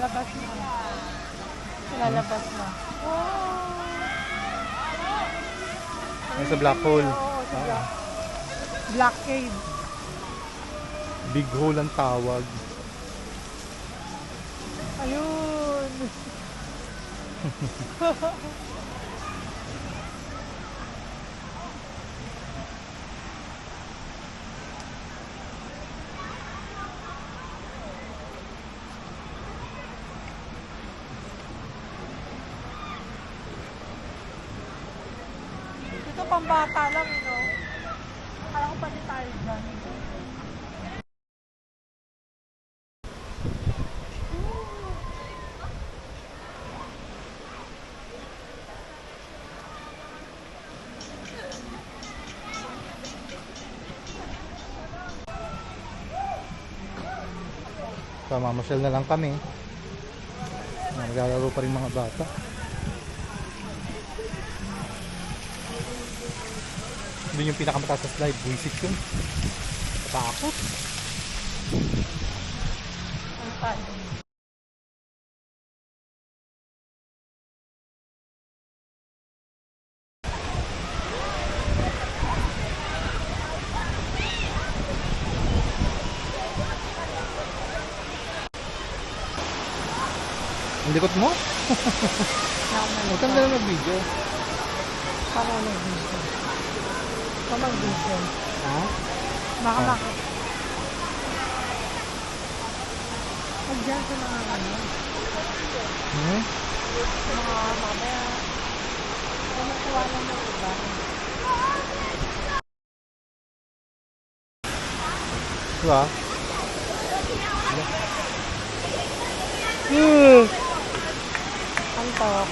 Lalabas na. Lalabas na. Ay, sa black hole. Oo, sa Black Cave. Big hole ang tawag. Ayun. Ito pambata lang, no? Kala ko pati tayo dyan. So, mamasyal na lang kami. Naglalaro pa rin mga bata. Doon yung pinakamataas sa slide. Buisit yun. Takot. Ang fun. Ang likot mo? Huwag kang lang mag-video. Paano mag-video? Paano mag-video? Ha? Baka Ah. bakit? Pag dyan sa mga ano, Hmm? mga mamaya, makuha lang ng iba. Diba? Antok.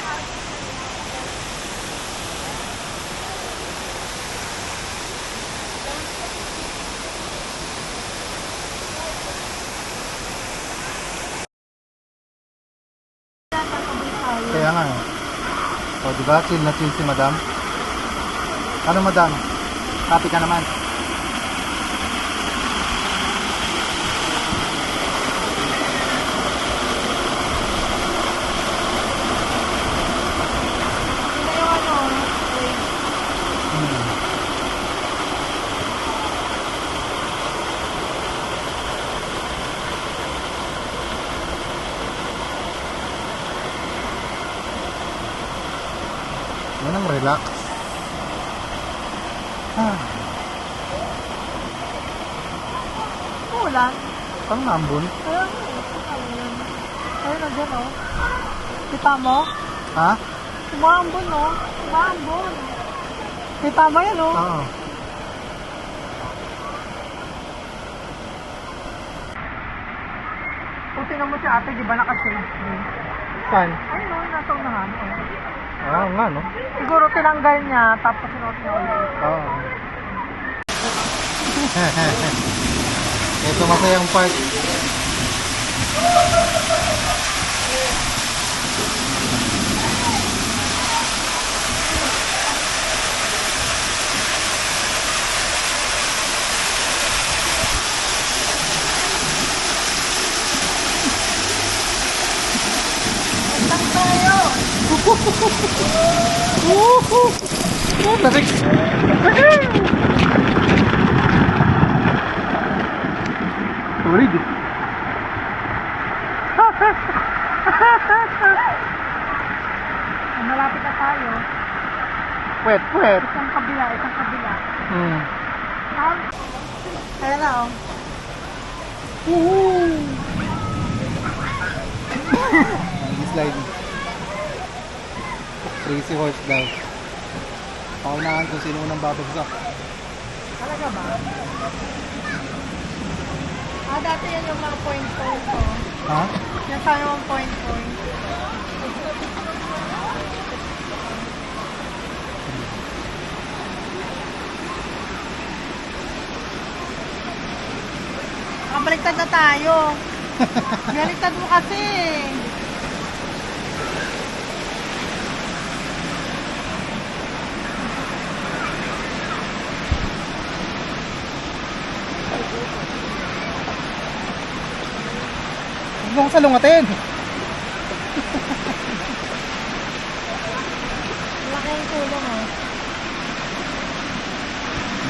Kaya nga. O, diba? Chill na chill si madam. Ano madam? Copy ka naman. Hindi yung ano, wait. Yan ang relax. Ah, Ulan. pang nambun. Ayun, ayun. Ayun na dyan, oh. Kita mo? Ha? Umambon, oh. Umambon. Kita mo yan, oh. Oo. Kung tingnan mo si ate, di ba naka-shades din? Saan? Ayun, oh, nasa unahan, oh. Ah, nga no? Siguro tinanggal niya, tapos sinuot niya ulit. Oo. Ito masayang part. Saan tayo? Tarik! Tulig! Malapit na tayo. Pwet, pwet! Isang kabila, isang kabila. Hmm. Kaya na, oh. Ang slide. Crazy horse daw. Paunahan kung sino unang babagsak. Talaga ba? Dati yan yung mga point, oh. Ha? Yan tayo yung point. Nakabaliktad na tayo. Baliktad mo kasi. Huwag mo ko salungatin. tulong oh.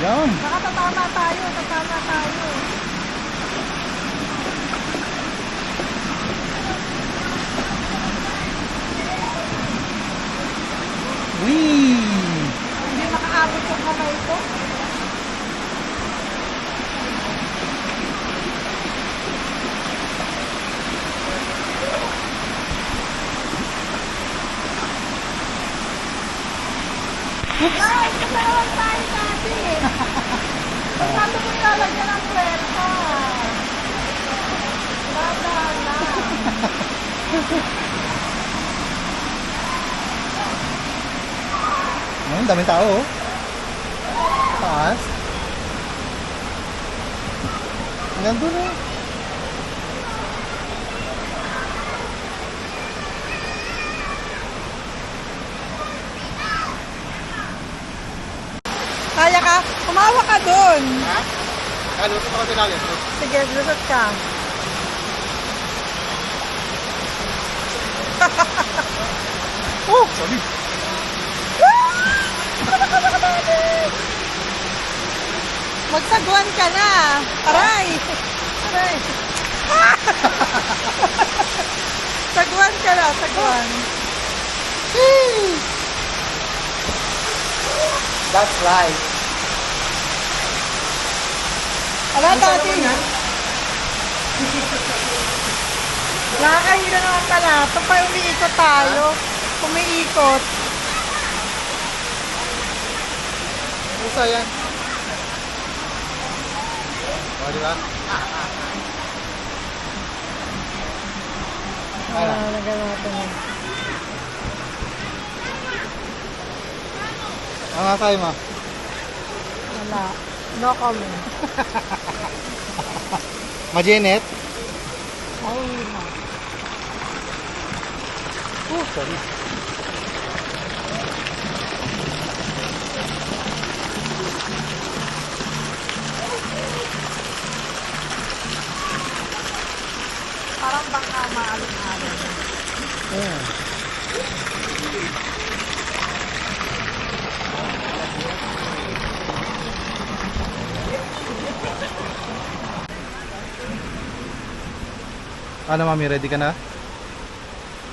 Yan. Nakatatama tayo, tatama tayo. Wee! Hindi makaabot sa kamay ko. Ay, kasalawan tayo dati. Pagkato mo nilalagyan ng puwerta. Dahan na. Ayun, daming tao oh. Taas. Nandun eh. Kaya ka? Kumawa ka dun. Ha? Kalusot ako sinabi. Sige, lusot ka. Oh! Sabi. Magsaguan ka na. Aray! Aray! Saguan ka na, saguan. That's life. Ala, dati. Nakakahira naman pala. Ito pa umiikot tayo. Umiikot. Pusa yan. O, di ba? Nalaga natin. Ang akay mo? Wala. No comment. Majenet? Ay, na. Oh, sorry. Parang baka maalon-alon. Yeah. Ano mami, ready ka na?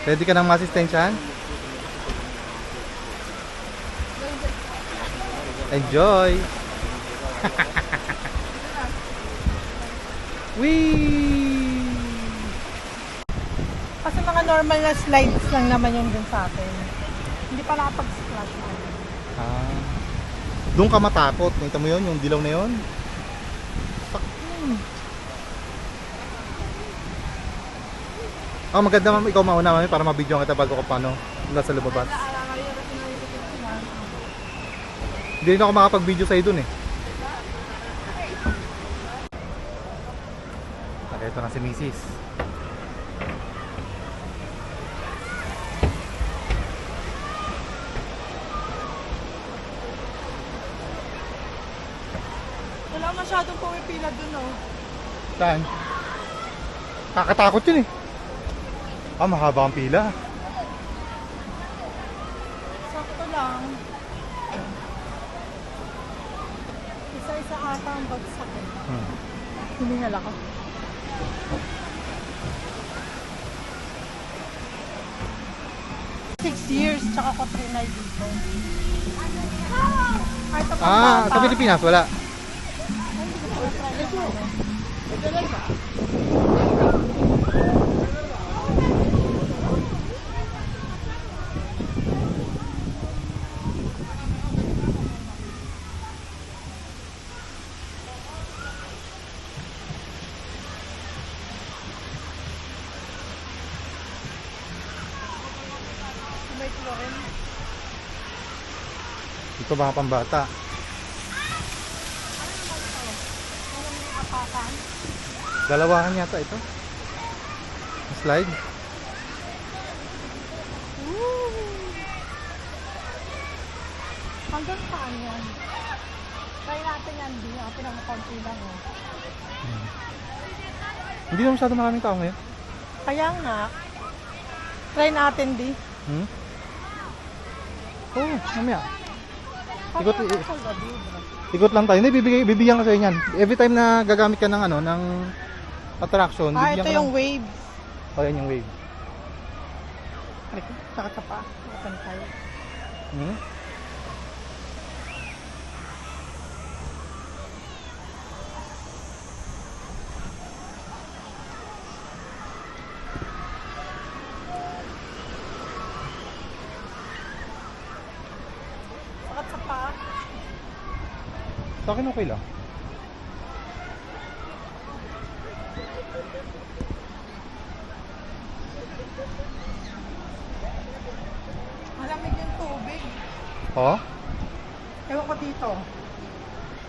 Ready ka ng masistensyahan? Enjoy! Whee! Kasi mga normal na slides lang naman yung dun sa atin. Hindi pa nakapag-splash na. Ah. Doon ka matakot. Nakita mo yun? Yung dilaw na yun? Oh, maganda ma'am, ikaw mauna mami para mabidyoan kita bago ko paano nasa lumabas. Hindi rin ako makapag-video sa'yo dun eh. Okay, ito na si Mrs. Wala masyadong pumipila dun oh. Saan? Kakatakot yun eh. Ah, mahaba ang pila. Sakto lang. Isa-isa ata ang bagsak eh. Hiningal ako. 6 years, tsaka ko trinay dito. Ay, ito pang Ah, bata. sa Pilipinas, wala. May chlorine. Ito mga pambata. Apakan. Dalawahan yata ito. Slide. Hanggang saan yan? Try natin yan, di. Pinakakunti lang oh. Hindi na masyado maraming tao ngayon. Kaya nga, try natin di. Oo, mamaya. Ikot, Kaya nga salvavida. ikot lang tayo. Hindi, bibigyan ka sa inyan. Every time na gagamit ka ng ano, ng attraction, Ah, bibigyan ito ka yung ng... wave. Oh, yan yung wave. Tsaka sa pa. Pantay. Hmm? Sakat sa pa. Sa akin okay lang. Malamig yung tubig. Oo, Ewan ko dito.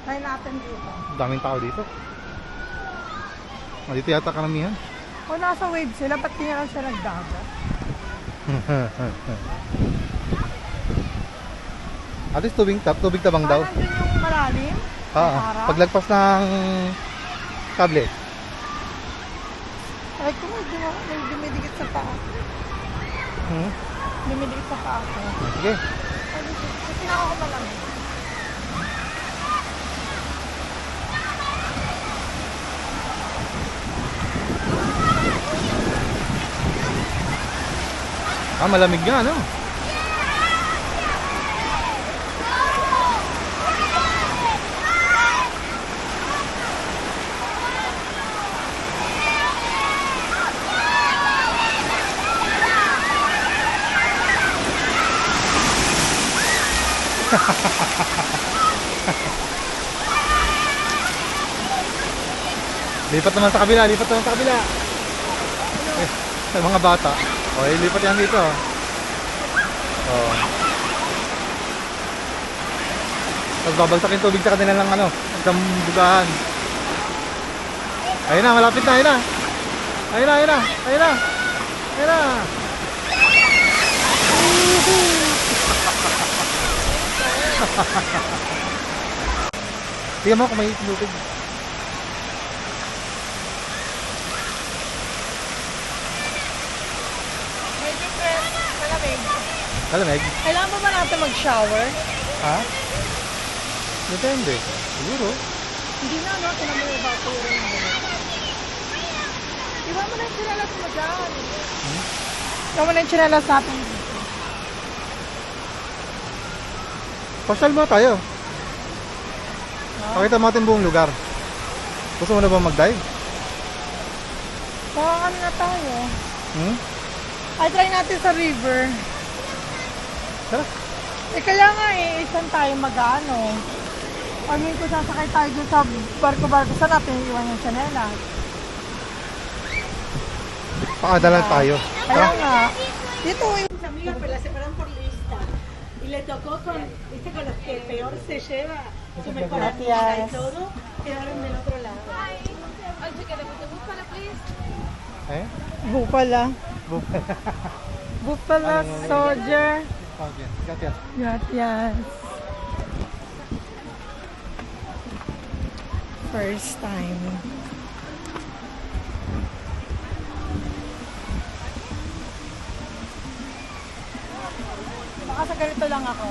Try natin dito. daming tao dito. Dito yata karamihan. Kung nasa wave sila, ba't di na lang siya nagdagat? At least tubig tabang daw. Parang dun yung malalim. Harap. Paglagpas ng kable. Ay, kung may dumidikit sa paa. Hmm? Dumidikit sa paa ko. Sige. Ay, kasi na ako malamig. Malamig nga, no? Lipat naman sa kabila, lipat naman sa kabila. Eh, sa mga bata. O, lipat yan dito. Oh. Tapos babagsak yung tubig sa kanila ng ano, isang bugahan. Ayun na, malapit na, ayun na. Ayun na, ayun na, ayun na. Ayun na. Tingnan mo kung may lupig. May difference. Malamig. Malamig? Kailangan ba natin mag-shower? Ha? Depende. Siguro. Hindi na, no? Tinan mo yung evaporating mo. Iba mo na yung chinelas mo dyan. Iba mo na yung chinelas natin dito. Pasyal mo tayo. Pakita mo natin buong lugar. Gusto mo na ba mag-dive? Baka ano na tayo. Hmm? Ay, try natin sa river. Tara. Eh, kaya nga eh, saan tayo mag-ano? I mean, kung sasakay tayo dun sa barko-barko, saan natin iwan yung chinelas? Paadalan tayo. Kaya nga. Dito eh. Amiga, pues la separan por lista. Y le tocó con, viste, con los que peor se lleva, su mejor amiga y Gracias. todo, quedaron del otro lado. Eh? Bupala. Bupala. Bupala, soldier. Okay. Gat. Gracias. First time. Baka sa ganito lang ako.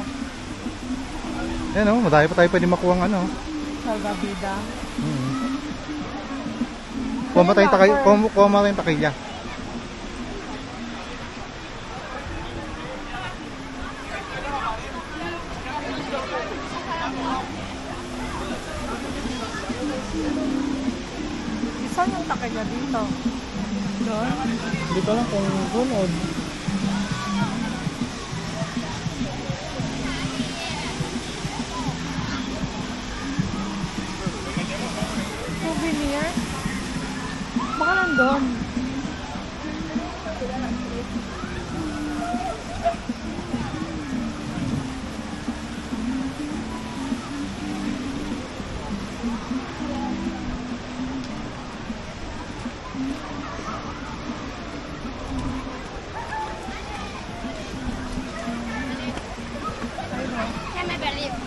Yan o, madami pa tayo pwede makuha ng ano. Salvavida. Kuha mo tayong takilya. Saan yung takilya dito? Doon? Hindi ko lang kung gunod. Souvenir? Baka nandun.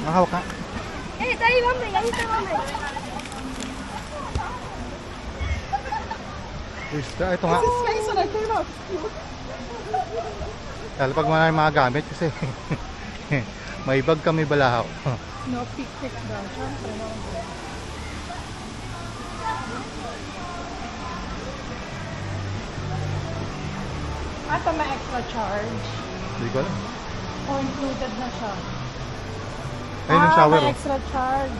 Mahawak ka. Ahí vamos, ahí vamos. Ito nga. Lalo pag mga gamit kasi May bag kami balahaw. No, pick-pick daw. Siyempre, no. Ito may extra charge. Hindi ko alam. O included na siya. Ayun yung shower. May Oh. extra charge.